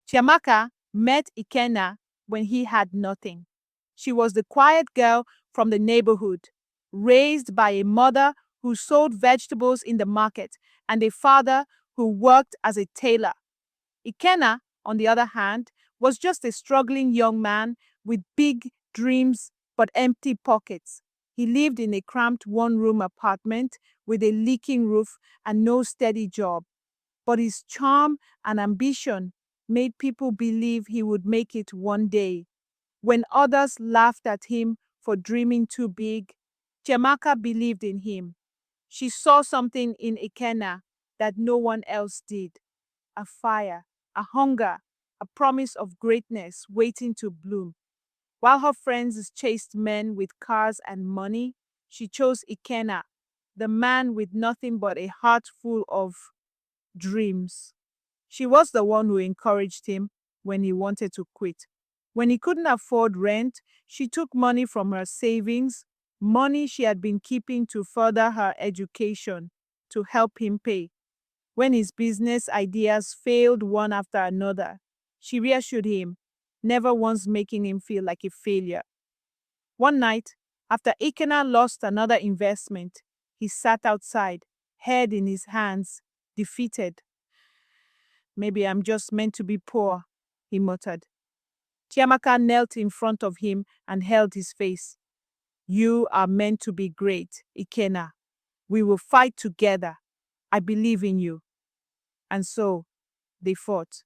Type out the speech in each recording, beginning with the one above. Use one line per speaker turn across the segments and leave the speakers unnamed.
Chiamaka met Ikenna when he had nothing. She was the quiet girl from the neighborhood, raised by a mother who sold vegetables in the market and a father who worked as a tailor. Ikenna, on the other hand, was just a struggling young man with big dreams but empty pockets. He lived in a cramped one-room apartment with a leaking roof and no steady job. But his charm and ambition made people believe he would make it one day. When others laughed at him for dreaming too big, Chiamaka believed in him. She saw something in Ikenna that no one else did: a fire, a hunger, a promise of greatness waiting to bloom. While her friends chased men with cars and money, she chose Ikenna, the man with nothing but a heart full of dreams. She was the one who encouraged him when he wanted to quit. When he couldn't afford rent, she took money from her savings, money she had been keeping to further her education, to help him pay. When his business ideas failed one after another, she reassured him, never once making him feel like a failure. One night, after Ikenna lost another investment, he sat outside, head in his hands, defeated. Maybe I'm just meant to be poor, he muttered. Chiamaka knelt in front of him and held his face. You are meant to be great, Ikenna. We will fight together. I believe in you. And so, they fought.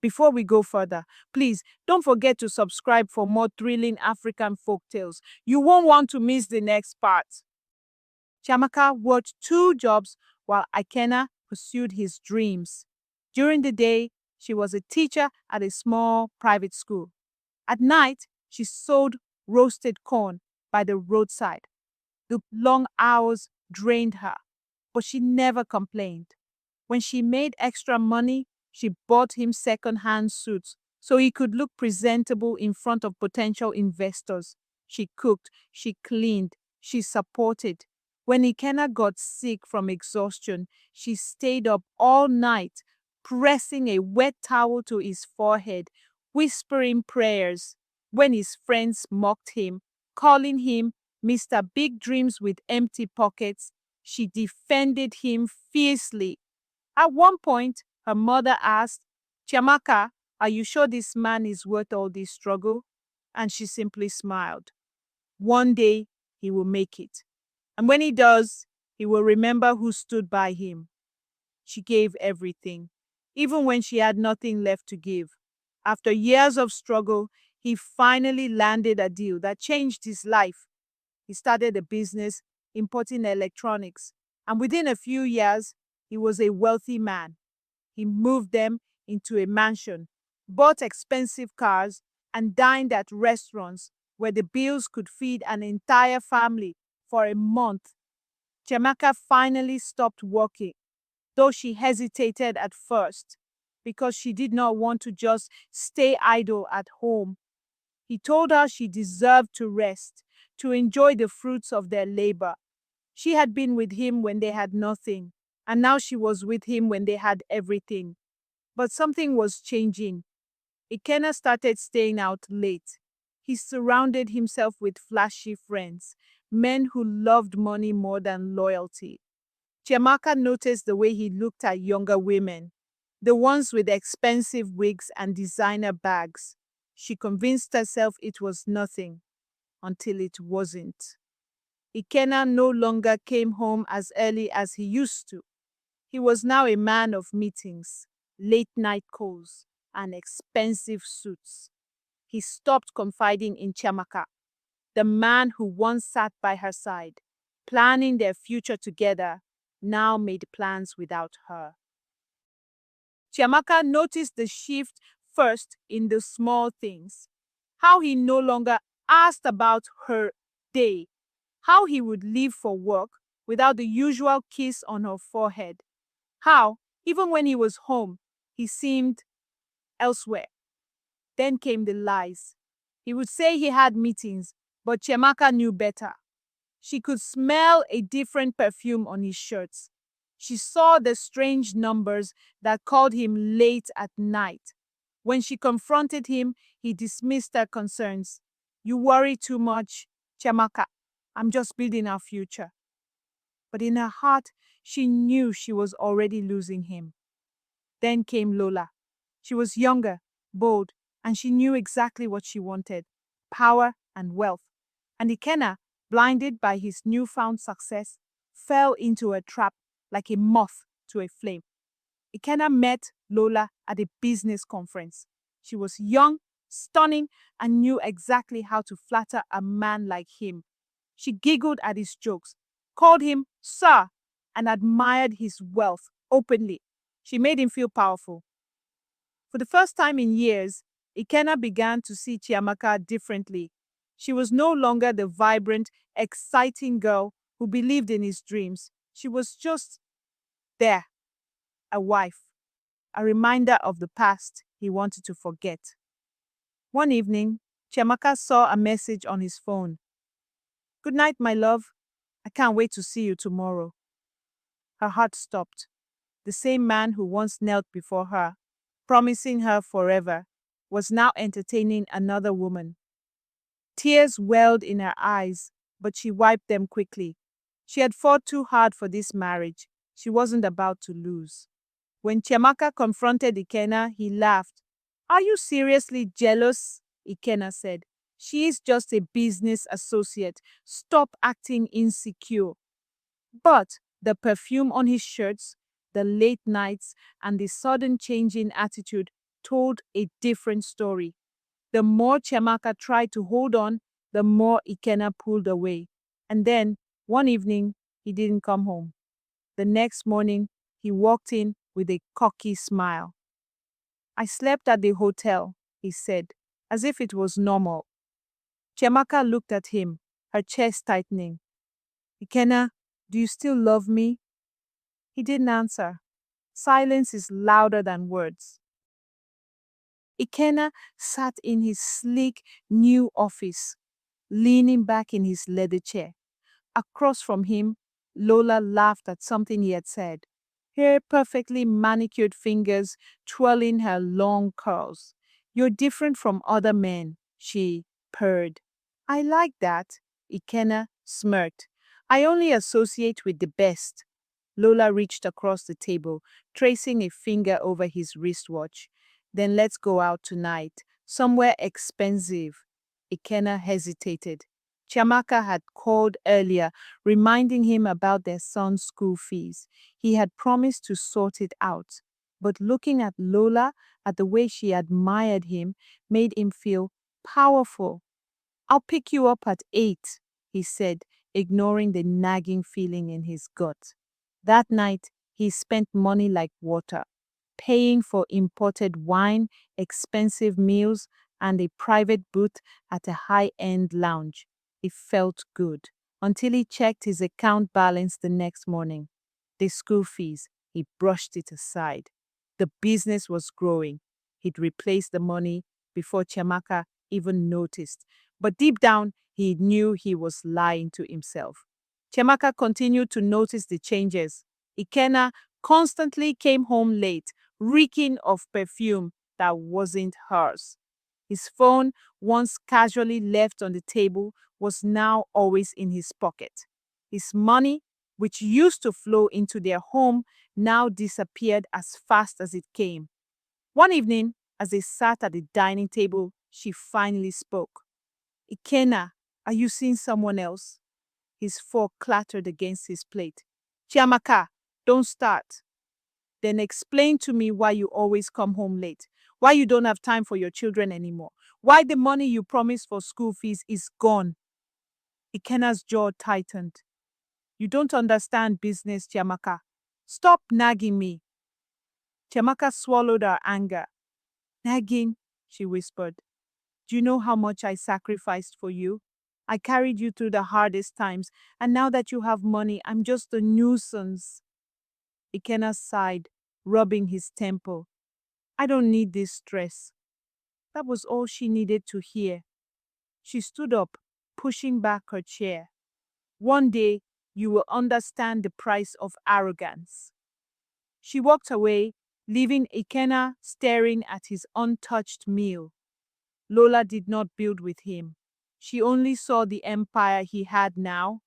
Before we go further, please don't forget to subscribe for more thrilling African folk tales. You won't want to miss the next part. Chiamaka worked two jobs while Ikenna pursued his dreams. During the day, she was a teacher at a small private school. At night, she sold roasted corn by the roadside. The long hours drained her, but she never complained. When she made extra money, she bought him second-hand suits so he could look presentable in front of potential investors. She cooked, she cleaned, she supported. When Ikenna got sick from exhaustion, she stayed up all night, pressing a wet towel to his forehead, whispering prayers. When his friends mocked him, calling him Mr. Big Dreams with empty pockets, she defended him fiercely. At one point, her mother asked, Chiamaka, are you sure this man is worth all this struggle? And she simply smiled. One day, he will make it. And when he does, he will remember who stood by him. She gave everything, even when she had nothing left to give. After years of struggle, he finally landed a deal that changed his life. He started a business importing electronics, and within a few years, he was a wealthy man. He moved them into a mansion, bought expensive cars, and dined at restaurants where the bills could feed an entire family for a month. Chiamaka finally stopped working, though she hesitated at first because she did not want to just stay idle at home. He told her she deserved to rest, to enjoy the fruits of their labor. She had been with him when they had nothing, and now she was with him when they had everything. But something was changing. Ikenna started staying out late. He surrounded himself with flashy friends, men who loved money more than loyalty. Chiamaka noticed the way he looked at younger women, the ones with expensive wigs and designer bags. She convinced herself it was nothing until it wasn't. Ikenna no longer came home as early as he used to. He was now a man of meetings, late-night calls, and expensive suits. He stopped confiding in Chiamaka, the man who once sat by her side, planning their future together, now made plans without her. Chiamaka noticed the shift first in the small things. How he no longer asked about her day, how he would leave for work without the usual kiss on her forehead, how, even when he was home, he seemed elsewhere. Then came the lies. He would say he had meetings, but Chiamaka knew better. She could smell a different perfume on his shirts. She saw the strange numbers that called him late at night. When she confronted him, he dismissed her concerns. You worry too much, Chiamaka. I'm just building our future. But in her heart, she knew she was already losing him. Then came Lola. She was younger, bold, and she knew exactly what she wanted: power and wealth. And Ikenna, blinded by his newfound success, fell into a trap like a moth to a flame. Ikenna met Lola at a business conference. She was young, stunning, and knew exactly how to flatter a man like him. She giggled at his jokes, called him sir, and admired his wealth openly. She made him feel powerful. For the first time in years, Ikenna began to see Chiamaka differently. She was no longer the vibrant, exciting girl who believed in his dreams. She was just there, a wife, a reminder of the past he wanted to forget. One evening, Chiamaka saw a message on his phone. Good night, my love. I can't wait to see you tomorrow. Her heart stopped. The same man who once knelt before her, promising her forever, was now entertaining another woman. Tears welled in her eyes, but she wiped them quickly. She had fought too hard for this marriage. She wasn't about to lose. When Chiamaka confronted Ikenna, he laughed. Are you seriously jealous? Ikenna said. She is just a business associate. Stop acting insecure. But the perfume on his shirts, the late nights, and the sudden change in attitude told a different story. The more Chiamaka tried to hold on, the more Ikenna pulled away. And then, one evening, he didn't come home. The next morning, he walked in with a cocky smile. I slept at the hotel, he said, as if it was normal. Chiamaka looked at him, her chest tightening. Ikenna, do you still love me? He didn't answer. Silence is louder than words. Ikenna sat in his sleek new office, leaning back in his leather chair. Across from him, Lola laughed at something he had said, her perfectly manicured fingers twirling her long curls. You're different from other men, she purred. I like that, Ikenna smirked. I only associate with the best. Lola reached across the table, tracing a finger over his wristwatch. Then let's go out tonight, somewhere expensive. Ikenna hesitated. Chiamaka had called earlier, reminding him about their son's school fees. He had promised to sort it out. But looking at Lola, at the way she admired him, made him feel powerful. I'll pick you up at 8, he said, ignoring the nagging feeling in his gut. That night, he spent money like water, paying for imported wine, expensive meals, and a private booth at a high-end lounge. It felt good until he checked his account balance the next morning. The school fees, he brushed it aside. The business was growing. He'd replaced the money before Chiamaka even noticed. But deep down, he knew he was lying to himself. Chiamaka continued to notice the changes. Ikenna constantly came home late, reeking of perfume that wasn't hers. His phone, once casually left on the table, was now always in his pocket. His money, which used to flow into their home, now disappeared as fast as it came. One evening, as they sat at the dining table, she finally spoke. Ikenna, are you seeing someone else? His fork clattered against his plate. Chiamaka, don't start. Then explain to me why you always come home late, why you don't have time for your children anymore, why the money you promised for school fees is gone. Ikenna's jaw tightened. You don't understand business, Chiamaka. Stop nagging me. Chiamaka swallowed her anger. Nagging, she whispered. Do you know how much I sacrificed for you? I carried you through the hardest times, and now that you have money, I'm just a nuisance. Ikenna sighed, rubbing his temple. I don't need this stress. That was all she needed to hear. She stood up, pushing back her chair. One day, you will understand the price of arrogance. She walked away, leaving Ikenna staring at his untouched meal. Lola did not build with him. She only saw the empire he had now.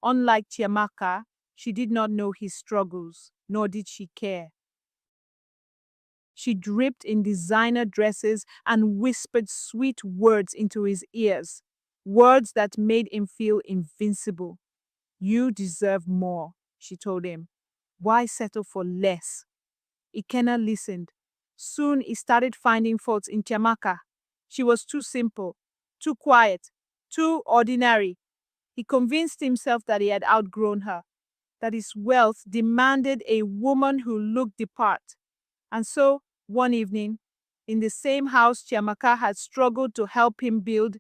Unlike Chiamaka, she did not know his struggles, nor did she care. She dripped in designer dresses and whispered sweet words into his ears, words that made him feel invincible. You deserve more, she told him. Why settle for less? Ikenna listened. Soon he started finding faults in Chiamaka. She was too simple, too quiet, too ordinary. He convinced himself that he had outgrown her, that his wealth demanded a woman who looked the part. And so, one evening, in the same house Chiamaka had struggled to help him build,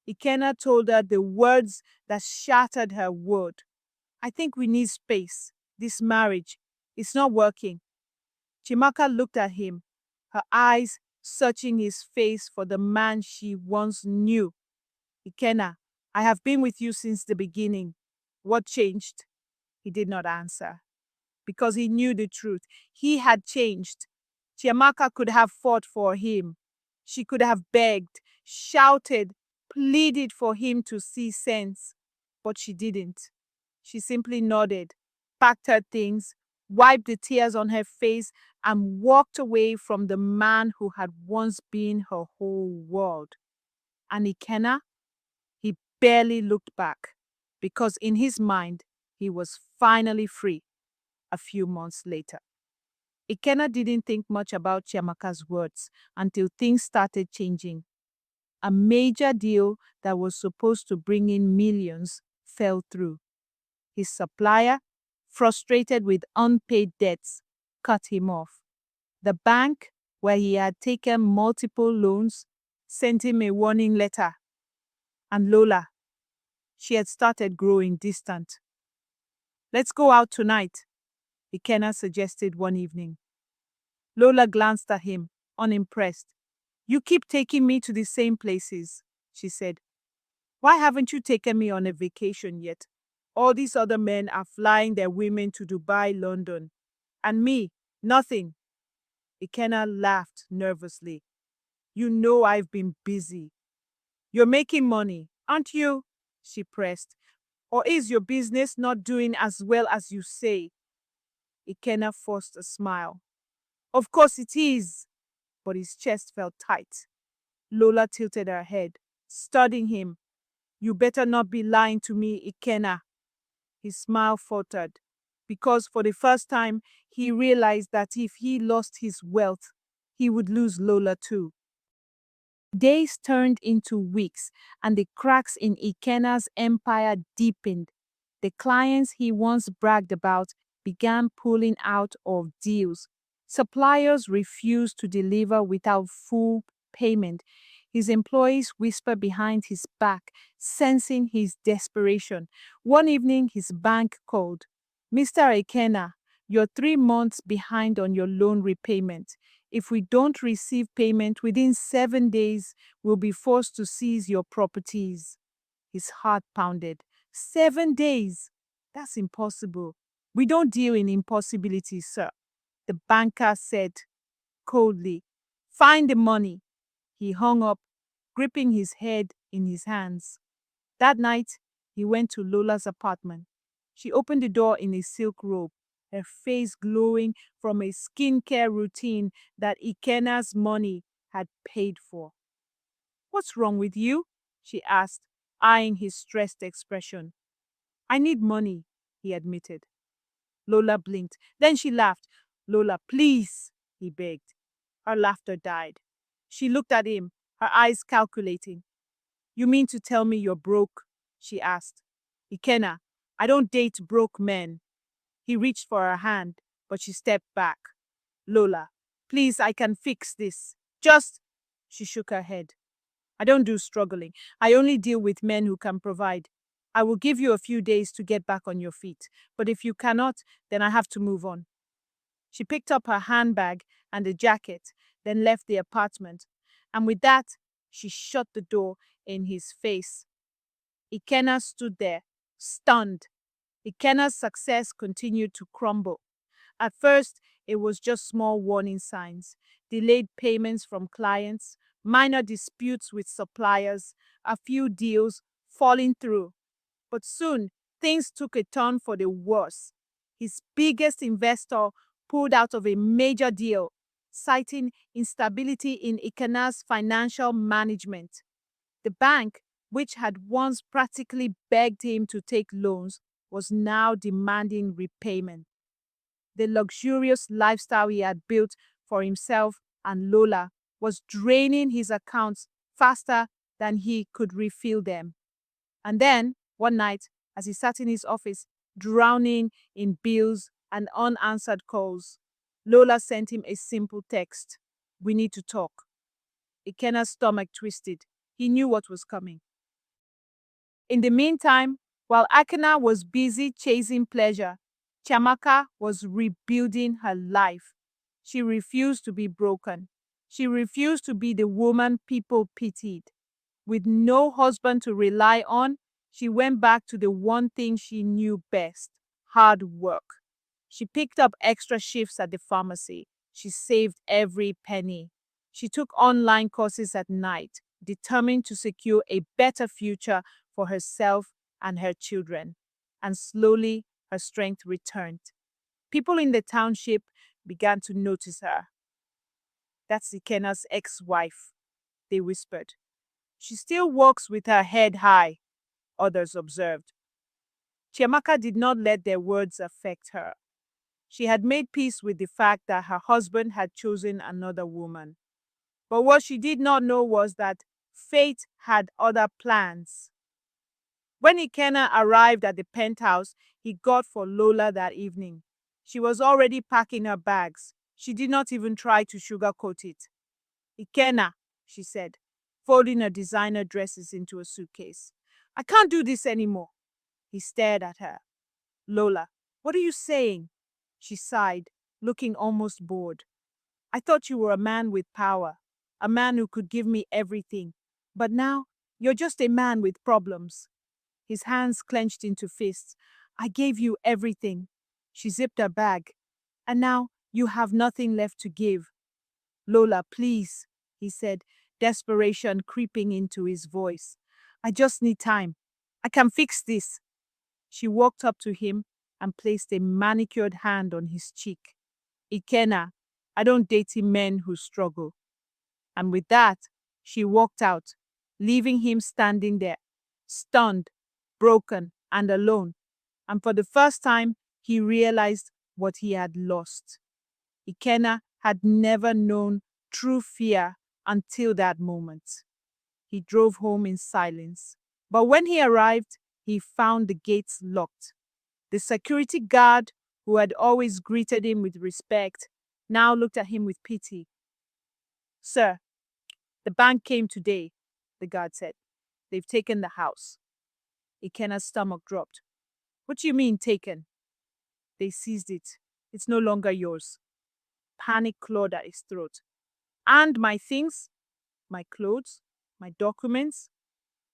Ikenna told her the words that shattered her world. I think we need space. This marriage, it's not working. Chiamaka looked at him, her eyes searching his face for the man she once knew. Ikenna, I have been with you since the beginning. What changed? He did not answer, because he knew the truth. He had changed. Chiamaka could have fought for him. She could have begged, shouted, pleaded for him to see sense. But she didn't. She simply nodded, packed her things, wiped the tears on her face, and walked away from the man who had once been her whole world. And Ikenna? He barely looked back, because in his mind, he was finally free a few months later. Ikenna didn't think much about Chiamaka's words until things started changing. A major deal that was supposed to bring in millions fell through. His supplier, frustrated with unpaid debts, cut him off. The bank, where he had taken multiple loans, sent him a warning letter. And Lola, she had started growing distant. Let's go out tonight, Ikenna suggested one evening. Lola glanced at him, unimpressed. You keep taking me to the same places, she said. Why haven't you taken me on a vacation yet? All these other men are flying their women to Dubai, London. And me, nothing. Ikenna laughed nervously. You know I've been busy. You're making money, aren't you? She pressed. Or is your business not doing as well as you say? Ikenna forced a smile. Of course it is. But his chest felt tight. Lola tilted her head, studying him. You better not be lying to me, Ikenna. His smile faltered, because for the first time he realized that if he lost his wealth, he would lose Lola too. Days turned into weeks, and the cracks in Ikenna's empire deepened. The clients he once bragged about began pulling out of deals. Suppliers refused to deliver without full payment. His employees whispered behind his back, sensing his desperation. One evening, his bank called. Mr. Ikenna, you're 3 months behind on your loan repayment. If we don't receive payment within 7 days, we'll be forced to seize your properties. His heart pounded. 7 days? That's impossible. We don't deal in impossibilities, sir. The banker said coldly. Find the money. He hung up, gripping his head in his hands. That night, he went to Lola's apartment. She opened the door in a silk robe, her face glowing from a skincare routine that Ikenna's money had paid for. What's wrong with you? She asked, eyeing his stressed expression. I need money, he admitted. Lola blinked. Then she laughed. Lola, please, he begged. Her laughter died. She looked at him, her eyes calculating. You mean to tell me you're broke? She asked. Ikenna, I don't date broke men. He reached for her hand, but she stepped back. Lola, please, I can fix this. She shook her head. I don't do struggling. I only deal with men who can provide. I will give you a few days to get back on your feet, but if you cannot, then I have to move on. She picked up her handbag and a jacket, then left the apartment, and with that, she shut the door in his face. Ikenna stood there, stunned. Ikenna's success continued to crumble. At first, it was just small warning signs, delayed payments from clients, minor disputes with suppliers, a few deals falling through. But soon, things took a turn for the worse. His biggest investor pulled out of a major deal, citing instability in Ikenna's financial management. The bank, which had once practically begged him to take loans, was now demanding repayment. The luxurious lifestyle he had built for himself and Lola was draining his accounts faster than he could refill them. And then, one night, as he sat in his office, drowning in bills and unanswered calls, Lola sent him a simple text. "We need to talk." Ikenna's stomach twisted. He knew what was coming. In the meantime, while Ikenna was busy chasing pleasure, Chiamaka was rebuilding her life. She refused to be broken. She refused to be the woman people pitied. With no husband to rely on, she went back to the one thing she knew best: hard work. She picked up extra shifts at the pharmacy. She saved every penny. She took online courses at night, determined to secure a better future for herself and her children. And slowly, her strength returned. People in the township began to notice her. "That's Ikenna's ex-wife," they whispered. "She still walks with her head high," others observed. Chiamaka did not let their words affect her. She had made peace with the fact that her husband had chosen another woman. But what she did not know was that fate had other plans. When Ikenna arrived at the penthouse he got for Lola that evening, she was already packing her bags. She did not even try to sugarcoat it. "Ikenna," she said, folding her designer dresses into a suitcase. "I can't do this anymore." He stared at her. "Lola, what are you saying?" She sighed, looking almost bored. "I thought you were a man with power, a man who could give me everything. But now, you're just a man with problems." His hands clenched into fists. "I gave you everything." She zipped her bag. "And now, you have nothing left to give." "Lola, please," he said, desperation creeping into his voice. "I just need time. I can fix this." She walked up to him and placed a manicured hand on his cheek. "Ikenna, I don't date men who struggle." And with that, she walked out, leaving him standing there, stunned, broken, and alone. And for the first time, he realized what he had lost. Ikenna had never known true fear until that moment. He drove home in silence. But when he arrived, he found the gates locked. The security guard, who had always greeted him with respect, now looked at him with pity. "Sir, the bank came today," the guard said. "They've taken the house." Ikenna's stomach dropped. "What do you mean, taken?" "They seized it. It's no longer yours." Panic clawed at his throat. "And my things? My clothes? My documents?"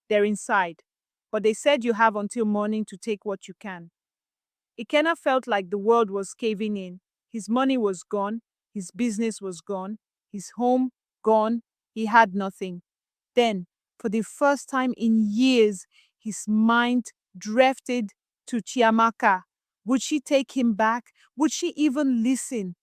"They're inside. But they said you have until morning to take what you can." Ikenna felt like the world was caving in. His money was gone. His business was gone. His home gone. He had nothing. Then, for the first time in years, his mind drifted to Chiamaka. Would she take him back? Would she even listen?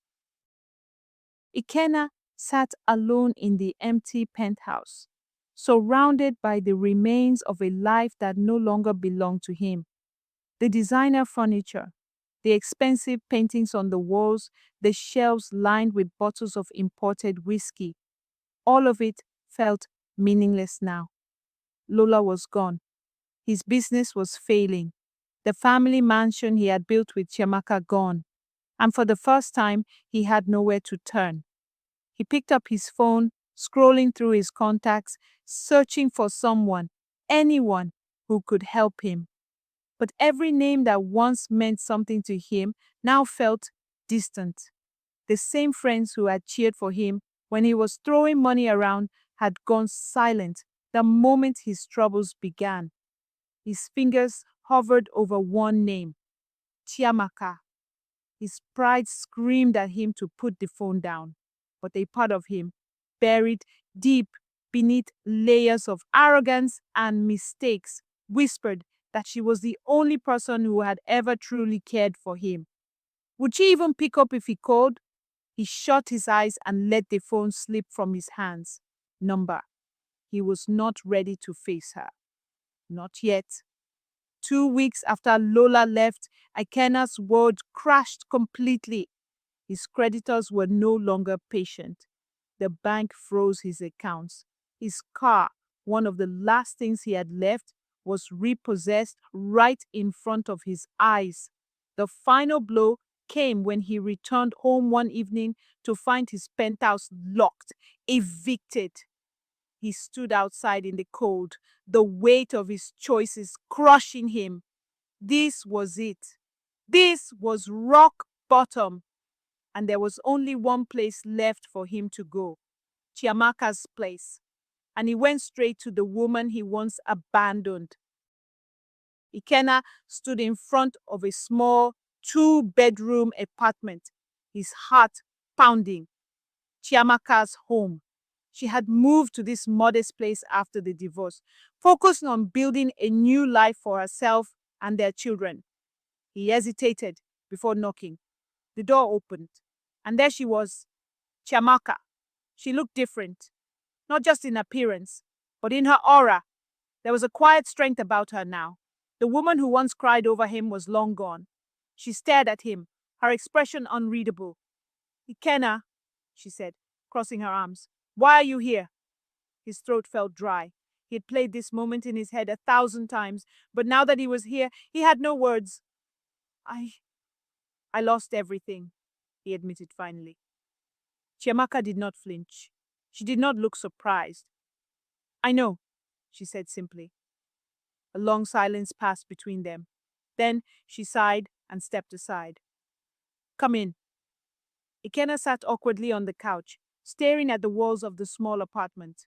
Ikenna sat alone in the empty penthouse, surrounded by the remains of a life that no longer belonged to him. The designer furniture, the expensive paintings on the walls, the shelves lined with bottles of imported whiskey, all of it felt meaningless now. Lola was gone. His business was failing. The family mansion he had built with Chiamaka gone. And for the first time, he had nowhere to turn. He picked up his phone, scrolling through his contacts, searching for someone, anyone who could help him. But every name that once meant something to him now felt distant. The same friends who had cheered for him when he was throwing money around had gone silent the moment his troubles began. His fingers hovered over one name: Chiamaka. His pride screamed at him to put the phone down, but a part of him, buried deep beneath layers of arrogance and mistakes, whispered that she was the only person who had ever truly cared for him. Would she even pick up if he called? He shut his eyes and let the phone slip from his hands. Number. He was not ready to face her. Not yet. 2 weeks after Lola left, Ikenna's world crashed completely. His creditors were no longer patient. The bank froze his accounts. His car, one of the last things he had left, was repossessed right in front of his eyes. The final blow came when he returned home one evening to find his penthouse locked, evicted. He stood outside in the cold, the weight of his choices crushing him. This was it. This was rock bottom. And there was only one place left for him to go, Chiamaka's place. And he went straight to the woman he once abandoned. Ikenna stood in front of a small 2-bedroom apartment, his heart pounding. Chiamaka's home. She had moved to this modest place after the divorce, focusing on building a new life for herself and their children. He hesitated before knocking. The door opened, and there she was, Chiamaka. She looked different, not just in appearance, but in her aura. There was a quiet strength about her now. The woman who once cried over him was long gone. She stared at him, her expression unreadable. Ikenna, she said, crossing her arms. Why are you here? His throat felt dry. He had played this moment in his head 1,000 times, but now that he was here, he had no words. I lost everything, he admitted finally. Chiamaka did not flinch. She did not look surprised. I know, she said simply. A long silence passed between them. Then she sighed and stepped aside. Come in. Ikenna sat awkwardly on the couch, staring at the walls of the small apartment.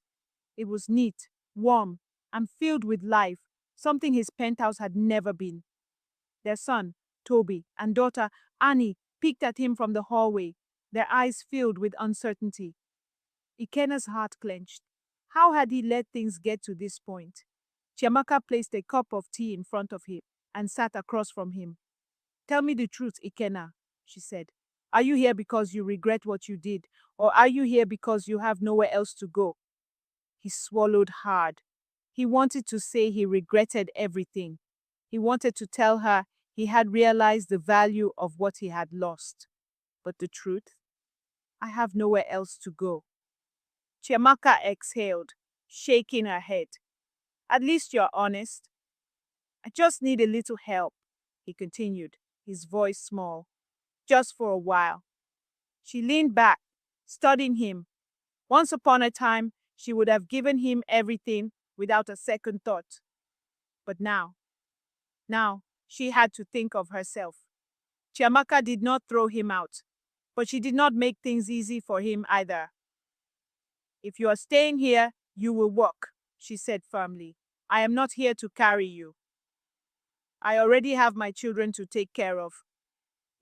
It was neat, warm, and filled with life, something his penthouse had never been. Their son, Toby, and daughter, Annie, peeked at him from the hallway, their eyes filled with uncertainty. Ikenna's heart clenched. How had he let things get to this point? Chiamaka placed a cup of tea in front of him and sat across from him. Tell me the truth, Ikenna, she said. Are you here because you regret what you did, or are you here because you have nowhere else to go? He swallowed hard. He wanted to say he regretted everything. He wanted to tell her he had realized the value of what he had lost. But the truth? I have nowhere else to go. Chiamaka exhaled, shaking her head. At least you're honest. I just need a little help, he continued, his voice small. Just for a while. She leaned back, studying him. Once upon a time, she would have given him everything without a second thought. But now she had to think of herself. Chiamaka did not throw him out, but she did not make things easy for him either. If you are staying here, you will walk, she said firmly. I am not here to carry you. I already have my children to take care of.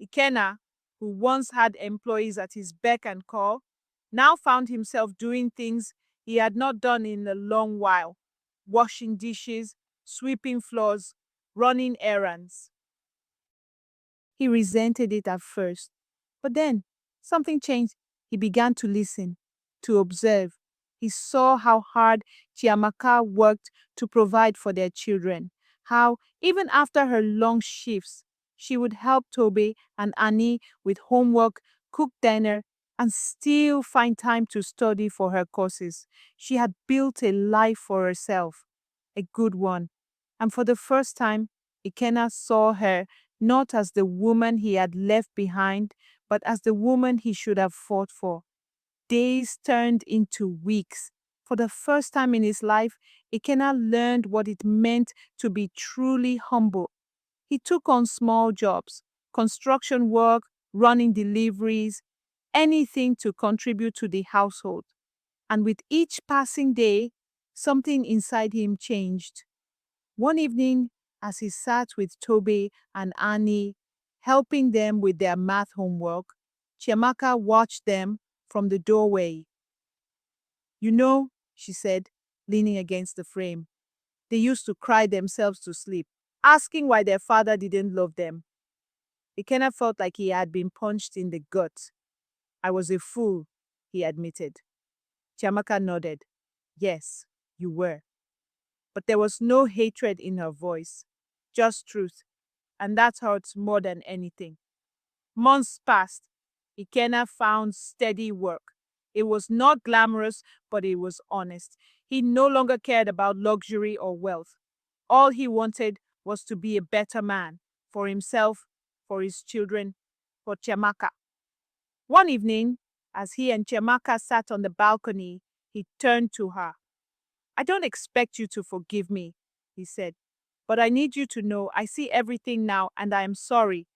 Ikenna, who once had employees at his beck and call, now found himself doing things he had not done in a long while, washing dishes, sweeping floors, running errands. He resented it at first, but then something changed. He began to listen, to observe. He saw how hard Chiamaka worked to provide for their children, how, even after her long shifts, she would help Toby and Annie with homework, cook dinner, and still find time to study for her courses. She had built a life for herself, a good one. And for the first time, Ikenna saw her not as the woman he had left behind, but as the woman he should have fought for. Days turned into weeks. For the first time in his life, Ikenna learned what it meant to be truly humble. He took on small jobs, construction work, running deliveries, anything to contribute to the household. And with each passing day, something inside him changed. One evening, as he sat with Toby and Annie, helping them with their math homework. Chiamaka watched them from the doorway. You know, she said, leaning against the frame, they used to cry themselves to sleep, asking why their father didn't love them. Ikenna felt like he had been punched in the gut. I was a fool, he admitted. Chiamaka nodded. Yes, you were. But there was no hatred in her voice, just truth, and that hurts more than anything. Months passed. Ikenna found steady work. It was not glamorous, but it was honest. He no longer cared about luxury or wealth. All he wanted was to be a better man for himself, for his children, for Chiamaka. One evening, as he and Chiamaka sat on the balcony, he turned to her. I don't expect you to forgive me, he said, but I need you to know I see everything now and I am sorry.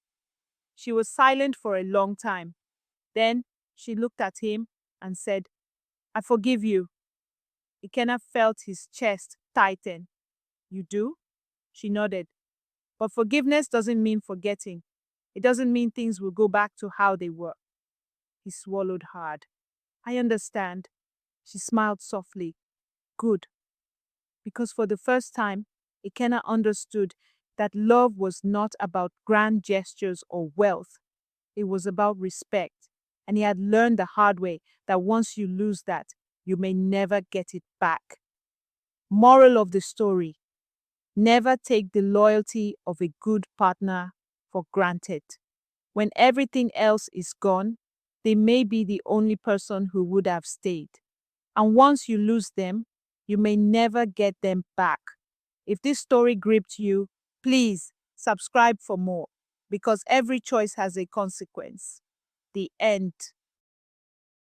She was silent for a long time. Then she looked at him and said, I forgive you. Ikenna felt his chest tighten. You do? She nodded. But forgiveness doesn't mean forgetting. It doesn't mean things will go back to how they were. He swallowed hard. I understand. She smiled softly. Good. Because for the first time, Ikenna understood that love was not about grand gestures or wealth. It was about respect. And he had learned the hard way that once you lose that, you may never get it back. Moral of the story: never take the loyalty of a good partner for granted. When everything else is gone, they may be the only person who would have stayed. And once you lose them, you may never get them back. If this story gripped you, please subscribe for more, because every choice has a consequence. The end.